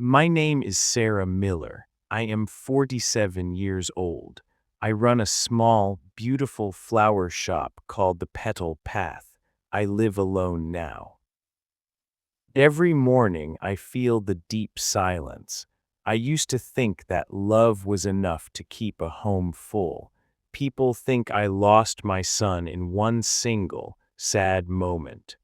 My name is Sarah Miller. I am 47 years old. I run a small, beautiful flower shop called the Petal Path. I live alone now. Every morning I feel the deep silence. I used to think that love was enough to keep a home full. People think I lost my son in one single, sad moment.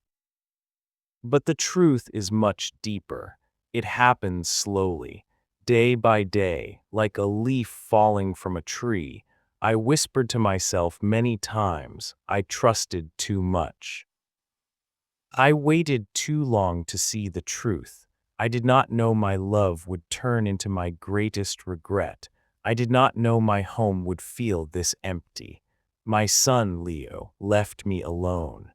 But the truth is much deeper. It happens slowly, day by day, like a leaf falling from a tree. I whispered to myself many times, I trusted too much. I waited too long to see the truth. I did not know my love would turn into my greatest regret. I did not know my home would feel this empty. My son, Leo, left me alone.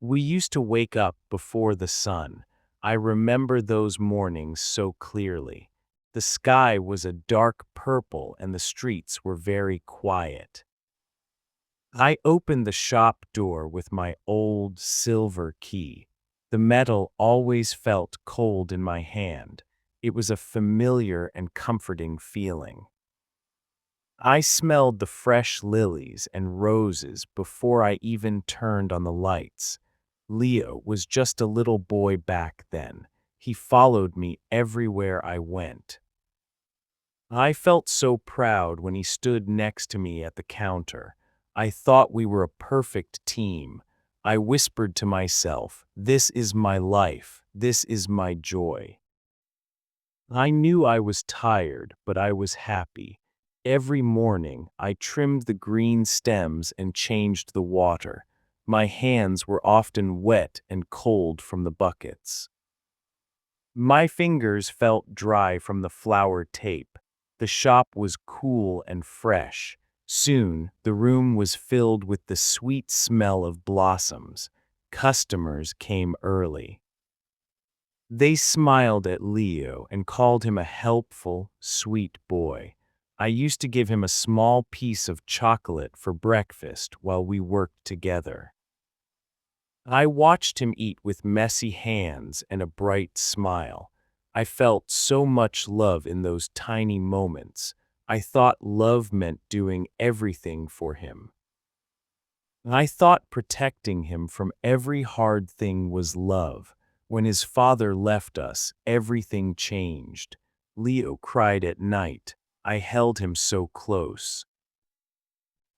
We used to wake up before the sun. I remember those mornings so clearly. The sky was a dark purple and the streets were very quiet. I opened the shop door with my old silver key. The metal always felt cold in my hand. It was a familiar and comforting feeling. I smelled the fresh lilies and roses before I even turned on the lights. Leo was just a little boy back then. He followed me everywhere I went. I felt so proud when he stood next to me at the counter. I thought we were a perfect team. I whispered to myself, "This is my life. This is my joy." I knew I was tired, but I was happy. Every morning, I trimmed the green stems and changed the water. My hands were often wet and cold from the buckets. My fingers felt dry from the flower tape. The shop was cool and fresh. Soon, the room was filled with the sweet smell of blossoms. Customers came early. They smiled at Leo and called him a helpful, sweet boy. I used to give him a small piece of chocolate for breakfast while we worked together. I watched him eat with messy hands and a bright smile. I felt so much love in those tiny moments. I thought love meant doing everything for him. I thought protecting him from every hard thing was love. When his father left us, everything changed. Leo cried at night. I held him so close.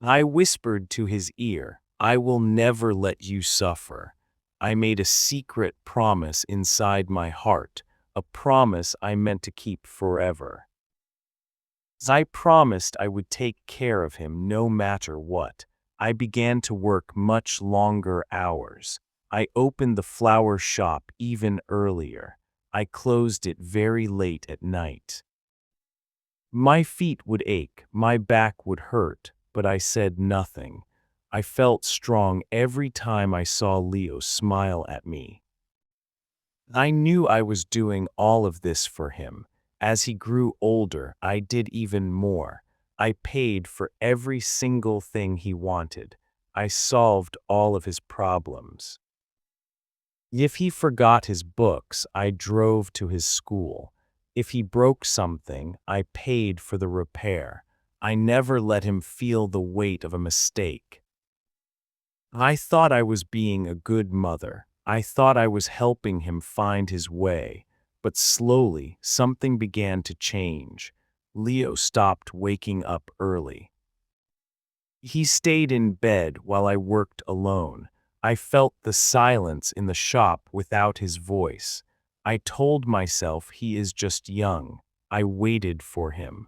I whispered to his ear, "I will never let you suffer." I made a secret promise inside my heart, a promise I meant to keep forever. I promised I would take care of him no matter what. I began to work much longer hours. I opened the flower shop even earlier. I closed it very late at night. My feet would ache, my back would hurt, but I said nothing. I felt strong every time I saw Leo smile at me. I knew I was doing all of this for him. As he grew older, I did even more. I paid for every single thing he wanted. I solved all of his problems. If he forgot his books, I drove to his school. If he broke something, I paid for the repair. I never let him feel the weight of a mistake. I thought I was being a good mother. I thought I was helping him find his way. But slowly, something began to change. Leo stopped waking up early. He stayed in bed while I worked alone. I felt the silence in the shop without his voice. I told myself he is just young. I waited for him.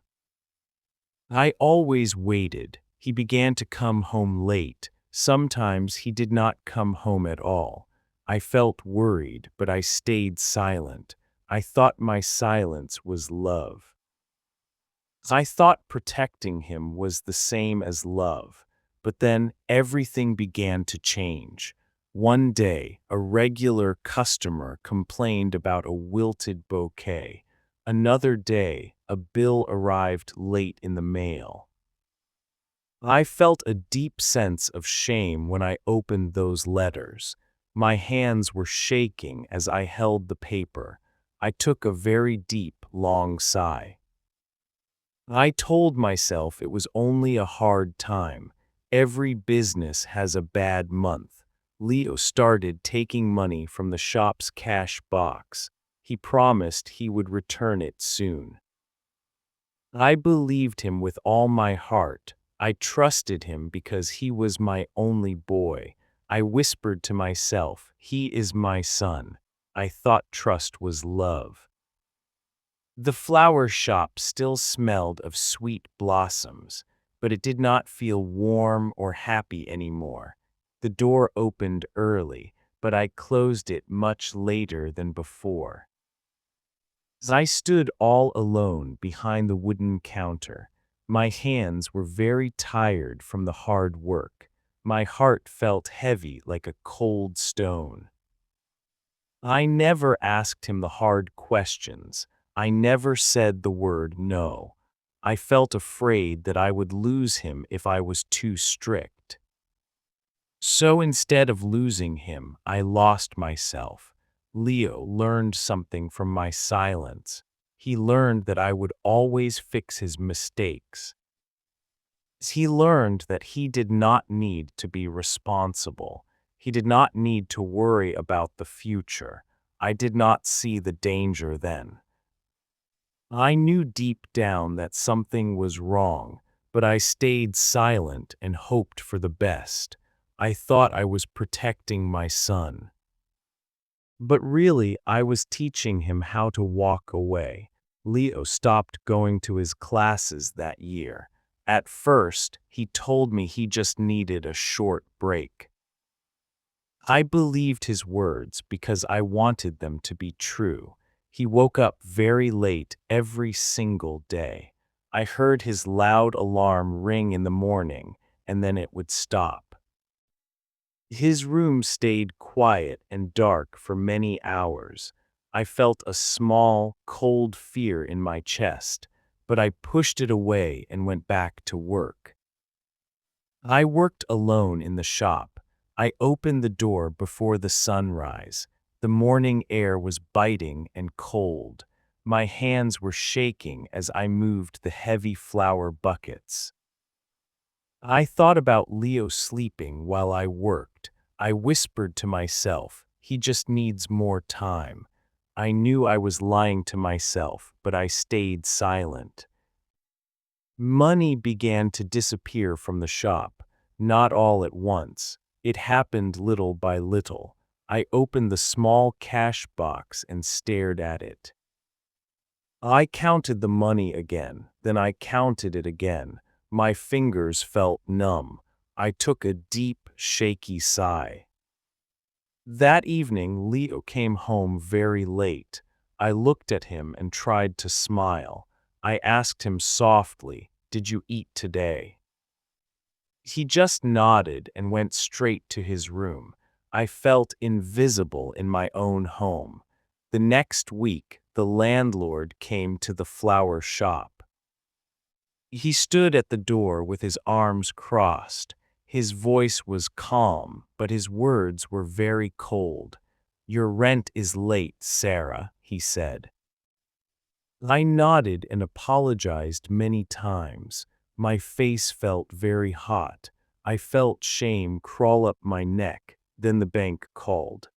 I always waited. He began to come home late. Sometimes he did not come home at all. I felt worried, but I stayed silent. I thought my silence was love. I thought protecting him was the same as love. But then everything began to change. One day, a regular customer complained about a wilted bouquet. Another day, a bill arrived late in the mail. I felt a deep sense of shame when I opened those letters. My hands were shaking as I held the paper. I took a very deep, long sigh. I told myself it was only a hard time. Every business has a bad month. Leo started taking money from the shop's cash box. He promised he would return it soon. I believed him with all my heart. I trusted him because he was my only boy. I whispered to myself, "He is my son." I thought trust was love. The flower shop still smelled of sweet blossoms, but it did not feel warm or happy anymore. The door opened early, but I closed it much later than before. As I stood all alone behind the wooden counter, my hands were very tired from the hard work. My heart felt heavy like a cold stone. I never asked him the hard questions. I never said the word no. I felt afraid that I would lose him if I was too strict. So instead of losing him, I lost myself. Leo learned something from my silence. He learned that I would always fix his mistakes. He learned that he did not need to be responsible. He did not need to worry about the future. I did not see the danger then. I knew deep down that something was wrong, but I stayed silent and hoped for the best. I thought I was protecting my son. But really, I was teaching him how to walk away. Leo stopped going to his classes that year. At first, he told me he just needed a short break. I believed his words because I wanted them to be true. He woke up very late every single day. I heard his loud alarm ring in the morning, and then it would stop. His room stayed quiet and dark for many hours. I felt a small, cold fear in my chest, but I pushed it away and went back to work. I worked alone in the shop. I opened the door before the sunrise. The morning air was biting and cold. My hands were shaking as I moved the heavy flour buckets. I thought about Leo sleeping while I worked. I whispered to myself, "He just needs more time." I knew I was lying to myself, but I stayed silent. Money began to disappear from the shop, not all at once. It happened little by little. I opened the small cash box and stared at it. I counted the money again, then I counted it again. My fingers felt numb. I took a deep, shaky sigh. That evening, Leo came home very late. I looked at him and tried to smile. I asked him softly, "Did you eat today?" He just nodded and went straight to his room. I felt invisible in my own home. The next week, the landlord came to the flower shop. He stood at the door with his arms crossed. His voice was calm, but his words were very cold. "Your rent is late, Sarah," he said. I nodded and apologized many times. My face felt very hot. I felt shame crawl up my neck. Then the bank called.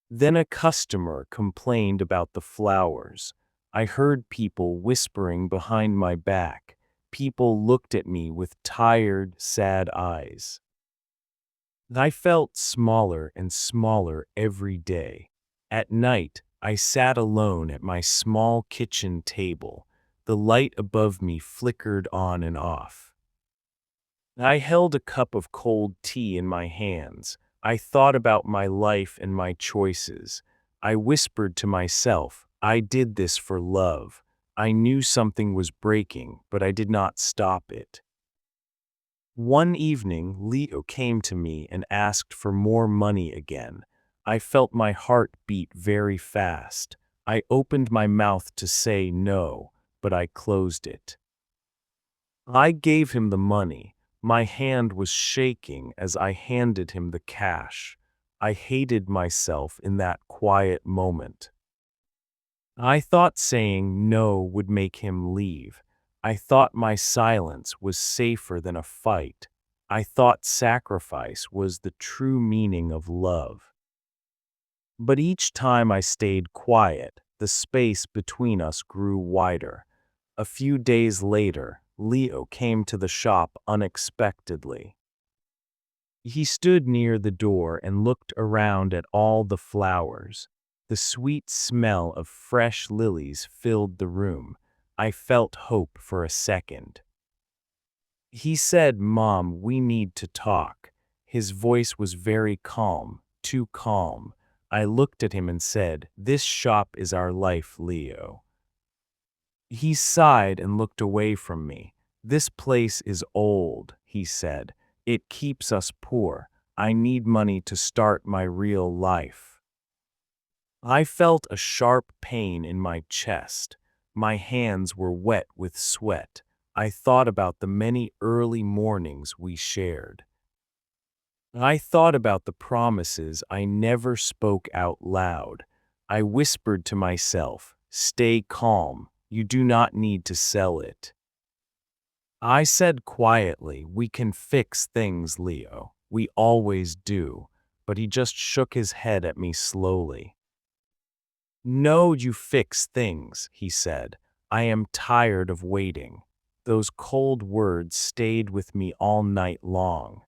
Then a customer complained about the flowers. I heard people whispering behind my back. People looked at me with tired, sad eyes. I felt smaller and smaller every day. At night, I sat alone at my small kitchen table. The light above me flickered on and off. I held a cup of cold tea in my hands. I thought about my life and my choices. I whispered to myself, "I did this for love." I knew something was breaking, but I did not stop it. One evening, Leo came to me and asked for more money again. I felt my heart beat very fast. I opened my mouth to say no, but I closed it. I gave him the money. My hand was shaking as I handed him the cash. I hated myself in that quiet moment. I thought saying no would make him leave. I thought my silence was safer than a fight. I thought sacrifice was the true meaning of love. But each time I stayed quiet, the space between us grew wider. A few days later, Leo came to the shop unexpectedly. He stood near the door and looked around at all the flowers. The sweet smell of fresh lilies filled the room. I felt hope for a second. He said, "Mom, we need to talk." His voice was very calm, too calm. I looked at him and said, "This shop is our life, Leo." He sighed and looked away from me. "This place is old," he said. "It keeps us poor. I need money to start my real life." I felt a sharp pain in my chest. My hands were wet with sweat. I thought about the many early mornings we shared. I thought about the promises I never spoke out loud. I whispered to myself, "Stay calm. You do not need to sell it." I said quietly, "We can fix things, Leo. We always do." But he just shook his head at me slowly. "No, you fix things," he said. "I am tired of waiting." Those cold words stayed with me all night long.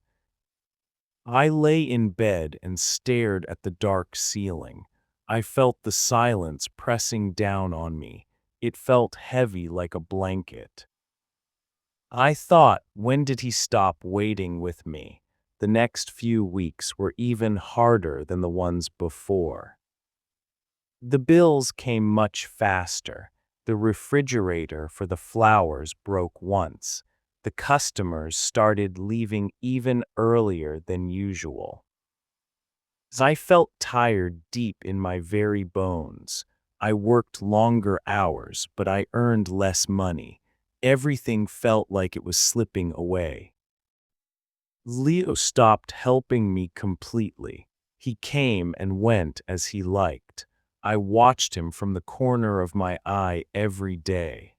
I lay in bed and stared at the dark ceiling. I felt the silence pressing down on me. It felt heavy like a blanket. I thought, when did he stop waiting with me? The next few weeks were even harder than the ones before. The bills came much faster. The refrigerator for the flowers broke once. The customers started leaving even earlier than usual. I felt tired deep in my very bones. I worked longer hours, but I earned less money. Everything felt like it was slipping away. Leo stopped helping me completely. He came and went as he liked. I watched him from the corner of my eye every day.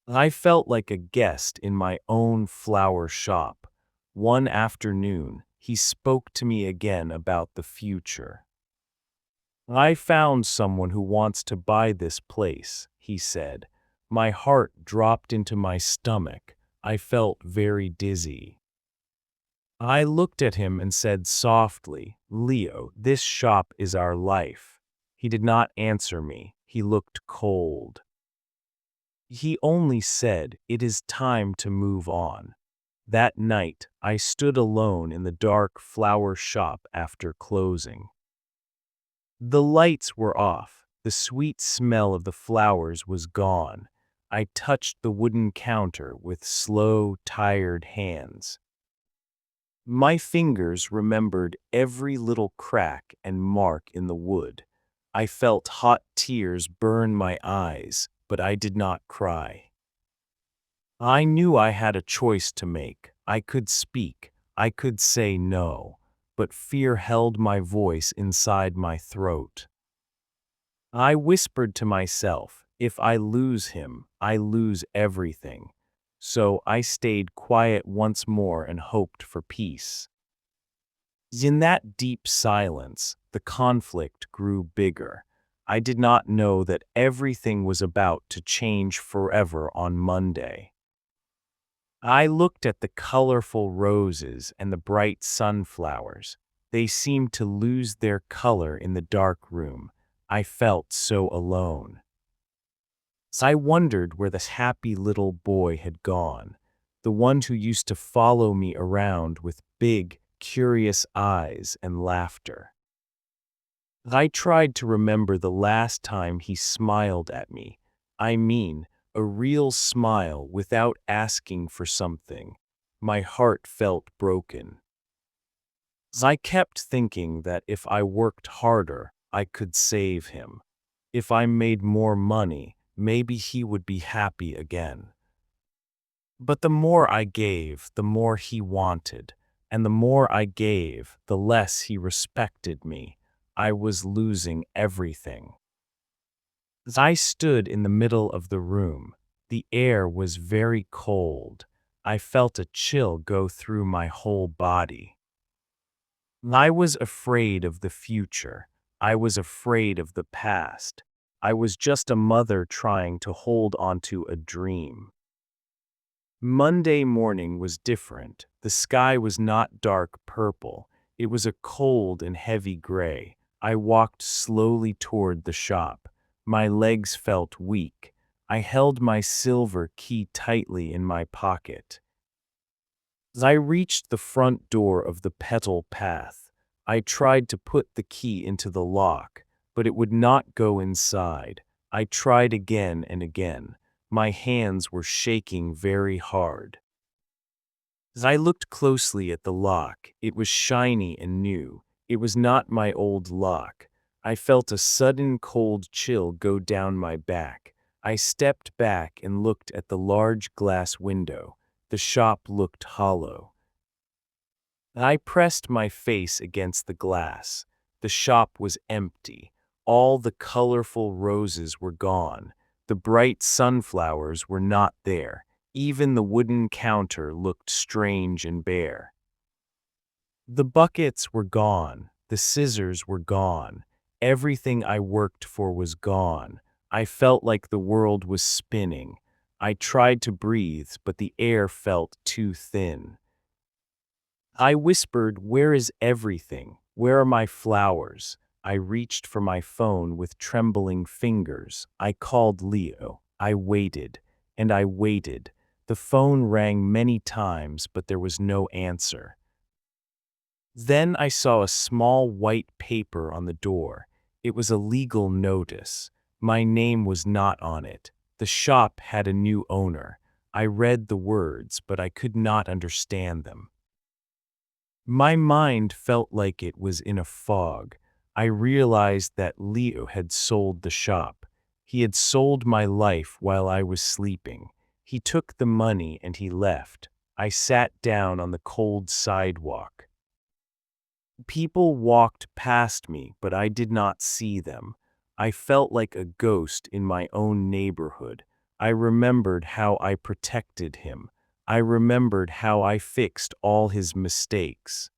I felt like a guest in my own flower shop. One afternoon, he spoke to me again about the future. "I found someone who wants to buy this place," he said. My heart dropped into my stomach. I felt very dizzy. I looked at him and said softly, "Leo, this shop is our life." He did not answer me. He looked cold. He only said, "It is time to move on." That night, I stood alone in the dark flower shop after closing. The lights were off. The sweet smell of the flowers was gone. I touched the wooden counter with slow, tired hands. My fingers remembered every little crack and mark in the wood. I felt hot tears burn my eyes, but I did not cry. I knew I had a choice to make. I could speak. I could say no. But fear held my voice inside my throat. I whispered to myself, "If I lose him, I lose everything." So I stayed quiet once more and hoped for peace. In that deep silence, the conflict grew bigger. I did not know that everything was about to change forever on Monday. I looked at the colorful roses and the bright sunflowers. They seemed to lose their color in the dark room. I felt so alone. I wondered where this happy little boy had gone, the one who used to follow me around with big, curious eyes and laughter. I tried to remember the last time he smiled at me. I mean, a real smile without asking for something. My heart felt broken. I kept thinking that if I worked harder, I could save him. If I made more money, maybe he would be happy again. But the more I gave, the more he wanted, and the more I gave, the less he respected me. I was losing everything. As I stood in the middle of the room, the air was very cold. I felt a chill go through my whole body. I was afraid of the future. I was afraid of the past. I was just a mother trying to hold onto a dream. Monday morning was different. The sky was not dark purple. It was a cold and heavy gray. I walked slowly toward the shop. My legs felt weak. I held my silver key tightly in my pocket. As I reached the front door of the petal path, I tried to put the key into the lock, but it would not go inside. I tried again and again. My hands were shaking very hard. As I looked closely at the lock, it was shiny and new. It was not my old lock. I felt a sudden cold chill go down my back. I stepped back and looked at the large glass window. The shop looked hollow. I pressed my face against the glass. The shop was empty. All the colorful roses were gone. The bright sunflowers were not there. Even the wooden counter looked strange and bare. The buckets were gone. The scissors were gone. Everything I worked for was gone. I felt like the world was spinning. I tried to breathe, but the air felt too thin. I whispered, "Where is everything? Where are my flowers?" I reached for my phone with trembling fingers. I called Leo. I waited, and I waited. The phone rang many times, but there was no answer. Then I saw a small white paper on the door. It was a legal notice. My name was not on it. The shop had a new owner. I read the words, but I could not understand them. My mind felt like it was in a fog. I realized that Leo had sold the shop. He had sold my life while I was sleeping. He took the money and he left. I sat down on the cold sidewalk. People walked past me, but I did not see them. I felt like a ghost in my own neighborhood. I remembered how I protected him. I remembered how I fixed all his mistakes.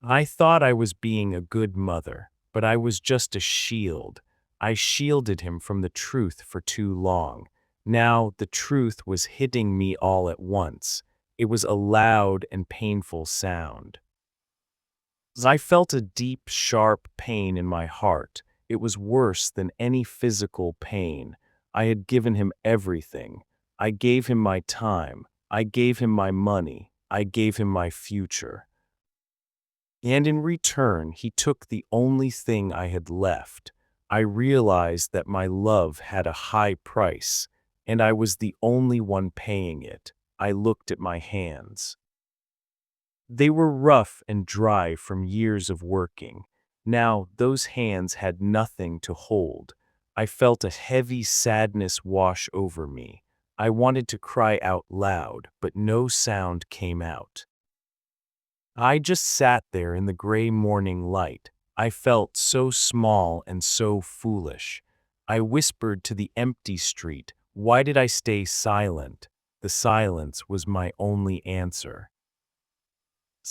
I thought I was being a good mother, but I was just a shield. I shielded him from the truth for too long. Now the truth was hitting me all at once. It was a loud and painful sound. I felt a deep, sharp pain in my heart. It was worse than any physical pain. I had given him everything. I gave him my time. I gave him my money. I gave him my future. And in return, he took the only thing I had left. I realized that my love had a high price, and I was the only one paying it. I looked at my hands. They were rough and dry from years of working. Now those hands had nothing to hold. I felt a heavy sadness wash over me. I wanted to cry out loud, but no sound came out. I just sat there in the gray morning light. I felt so small and so foolish. I whispered to the empty street, "Why did I stay silent?" The silence was my only answer.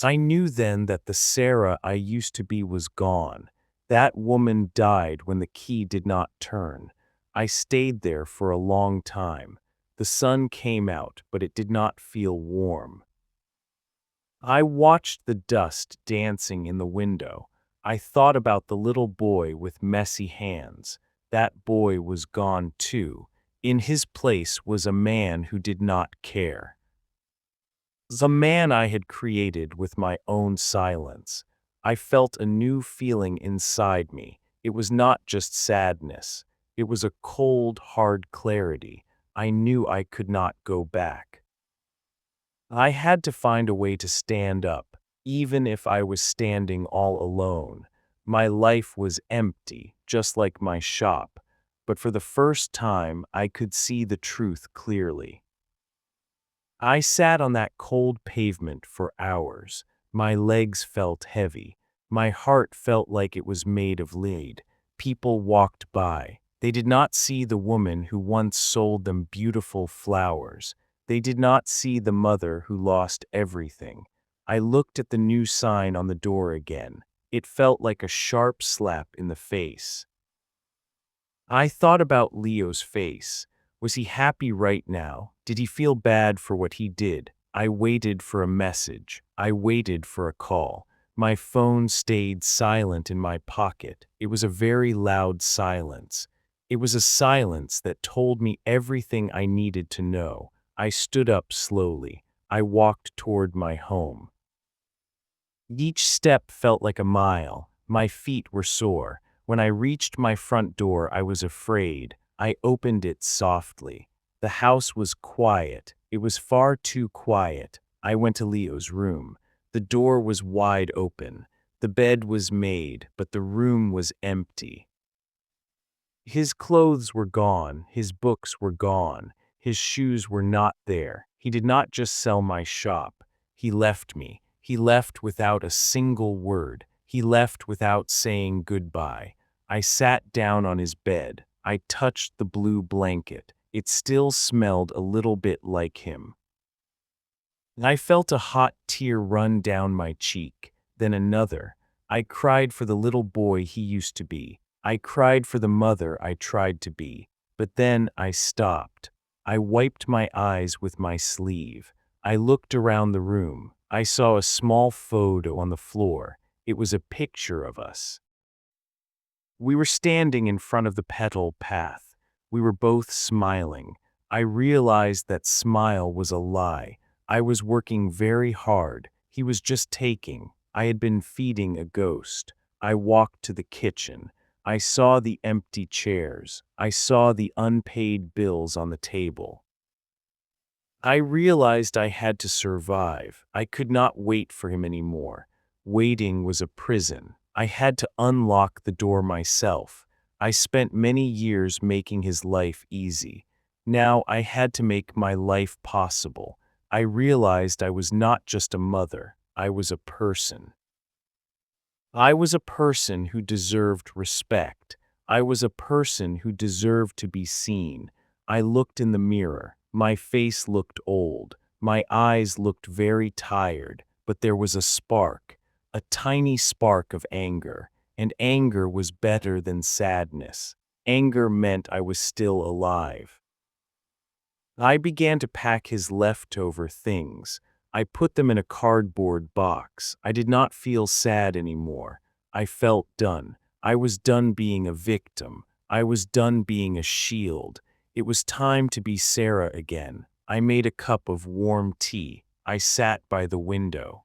I knew then that the Sarah I used to be was gone. That woman died when the key did not turn. I stayed there for a long time. The sun came out, but it did not feel warm. I watched the dust dancing in the window. I thought about the little boy with messy hands. That boy was gone too. In his place was a man who did not care. The man I had created with my own silence. I felt a new feeling inside me. It was not just sadness. It was a cold, hard clarity. I knew I could not go back. I had to find a way to stand up, even if I was standing all alone. My life was empty, just like my shop, but for the first time I could see the truth clearly. I sat on that cold pavement for hours. My legs felt heavy. My heart felt like it was made of lead. People walked by. They did not see the woman who once sold them beautiful flowers. They did not see the mother who lost everything. I looked at the new sign on the door again. It felt like a sharp slap in the face. I thought about Leo's face. Was he happy right now? Did he feel bad for what he did? I waited for a message. I waited for a call. My phone stayed silent in my pocket. It was a very loud silence. It was a silence that told me everything I needed to know. I stood up slowly. I walked toward my home. Each step felt like a mile. My feet were sore. When I reached my front door, I was afraid. I opened it softly. The house was quiet. It was far too quiet. I went to Leo's room. The door was wide open. The bed was made, but the room was empty. His clothes were gone. His books were gone. His shoes were not there. He did not just sell my shop. He left me. He left without a single word. He left without saying goodbye. I sat down on his bed. I touched the blue blanket. It still smelled a little bit like him. I felt a hot tear run down my cheek, then another. I cried for the little boy he used to be. I cried for the mother I tried to be. But then I stopped. I wiped my eyes with my sleeve. I looked around the room. I saw a small photo on the floor. It was a picture of us. We were standing in front of the petal path. We were both smiling. I realized that smile was a lie. I was working very hard. He was just taking. I had been feeding a ghost. I walked to the kitchen. I saw the empty chairs. I saw the unpaid bills on the table. I realized I had to survive. I could not wait for him anymore. Waiting was a prison. I had to unlock the door myself. I spent many years making his life easy. Now I had to make my life possible. I realized I was not just a mother. I was a person. I was a person who deserved respect. I was a person who deserved to be seen. I looked in the mirror. My face looked old. My eyes looked very tired, but there was a spark, a tiny spark of anger, and anger was better than sadness. Anger meant I was still alive. I began to pack his leftover things. I put them in a cardboard box. I did not feel sad anymore. I felt done. I was done being a victim. I was done being a shield. It was time to be Sarah again. I made a cup of warm tea. I sat by the window.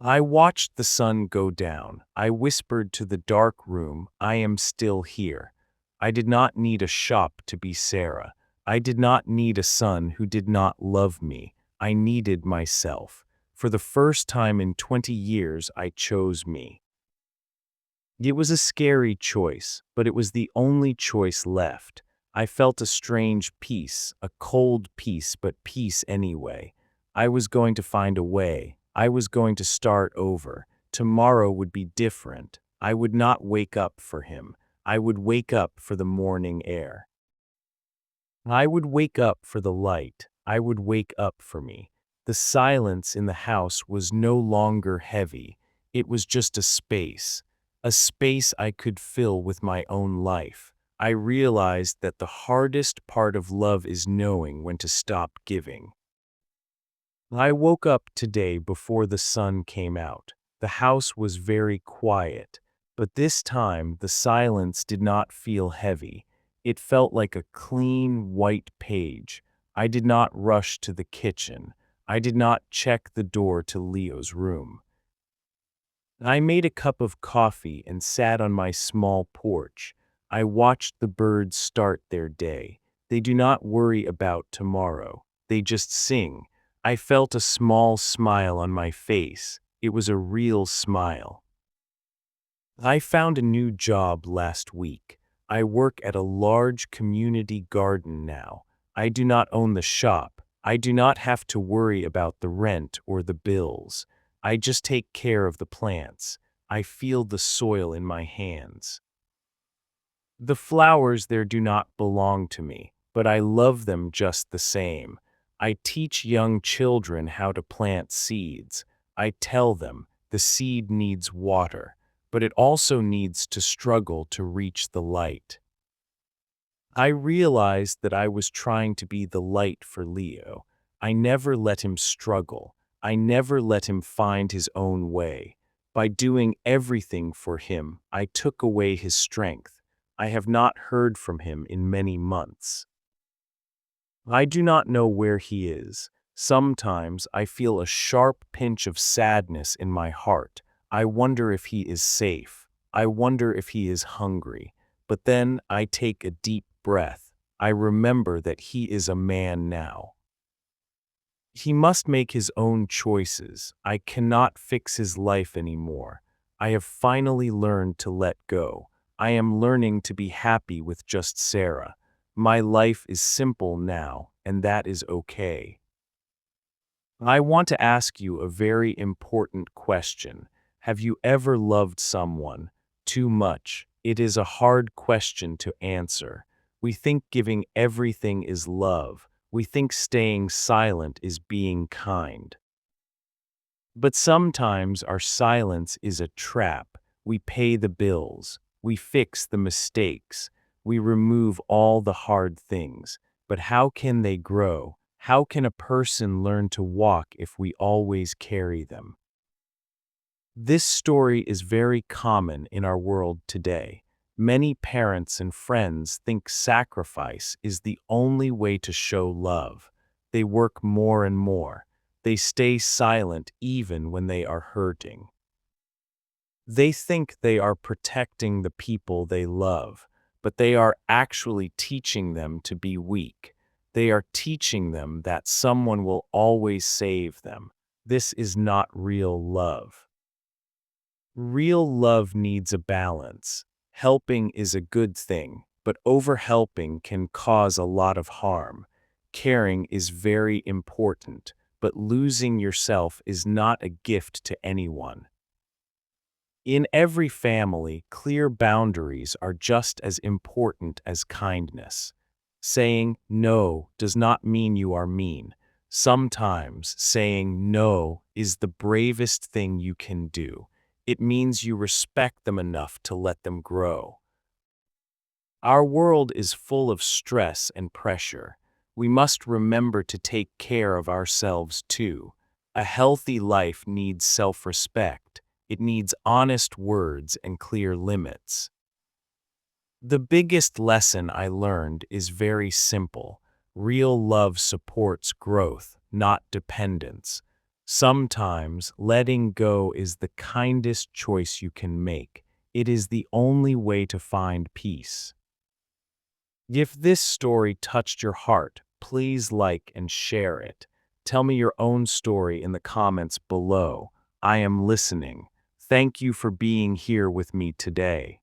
I watched the sun go down. I whispered to the dark room, I am still here. I did not need a shop to be Sarah. I did not need a son who did not love me. I needed myself. For the first time in 20 years, I chose me. It was a scary choice, but it was the only choice left. I felt a strange peace, a cold peace, but peace anyway. I was going to find a way. I was going to start over. Tomorrow would be different. I would not wake up for him. I would wake up for the morning air. I would wake up for the light. I would wake up for me. The silence in the house was no longer heavy. It was just a space I could fill with my own life. I realized that the hardest part of love is knowing when to stop giving. I woke up today before the sun came out. The house was very quiet, but this time the silence did not feel heavy. It felt like a clean, white page. I did not rush to the kitchen. I did not check the door to Leo's room. I made a cup of coffee and sat on my small porch. I watched the birds start their day. They do not worry about tomorrow. They just sing. I felt a small smile on my face. It was a real smile. I found a new job last week. I work at a large community garden now. I do not own the shop. I do not have to worry about the rent or the bills. I just take care of the plants. I feel the soil in my hands. The flowers there do not belong to me, but I love them just the same. I teach young children how to plant seeds. I tell them the seed needs water, but it also needs to struggle to reach the light. I realized that I was trying to be the light for Leo. I never let him struggle. I never let him find his own way. By doing everything for him, I took away his strength. I have not heard from him in many months. I do not know where he is. Sometimes I feel a sharp pinch of sadness in my heart. I wonder if he is safe. I wonder if he is hungry. But then I take a deep breath. I remember that he is a man now. He must make his own choices. I cannot fix his life anymore. I have finally learned to let go. I am learning to be happy with just Sarah. My life is simple now, and that is okay. I want to ask you a very important question. Have you ever loved someone too much? It is a hard question to answer. We think giving everything is love. We think staying silent is being kind. But sometimes our silence is a trap. We pay the bills. We fix the mistakes. We remove all the hard things. But how can they grow? How can a person learn to walk if we always carry them? This story is very common in our world today. Many parents and friends think sacrifice is the only way to show love. They work more and more. They stay silent even when they are hurting. They think they are protecting the people they love, but they are actually teaching them to be weak. They are teaching them that someone will always save them. This is not real love. Real love needs a balance. Helping is a good thing, but overhelping can cause a lot of harm. Caring is very important, but losing yourself is not a gift to anyone. In every family, clear boundaries are just as important as kindness. Saying no does not mean you are mean. Sometimes saying no is the bravest thing you can do. It means you respect them enough to let them grow. Our world is full of stress and pressure. We must remember to take care of ourselves too. A healthy life needs self-respect. It needs honest words and clear limits. The biggest lesson I learned is very simple. Real love supports growth, not dependence. Sometimes letting go is the kindest choice you can make. It is the only way to find peace. If this story touched your heart, please like and share it. Tell me your own story in the comments below. I am listening. Thank you for being here with me today.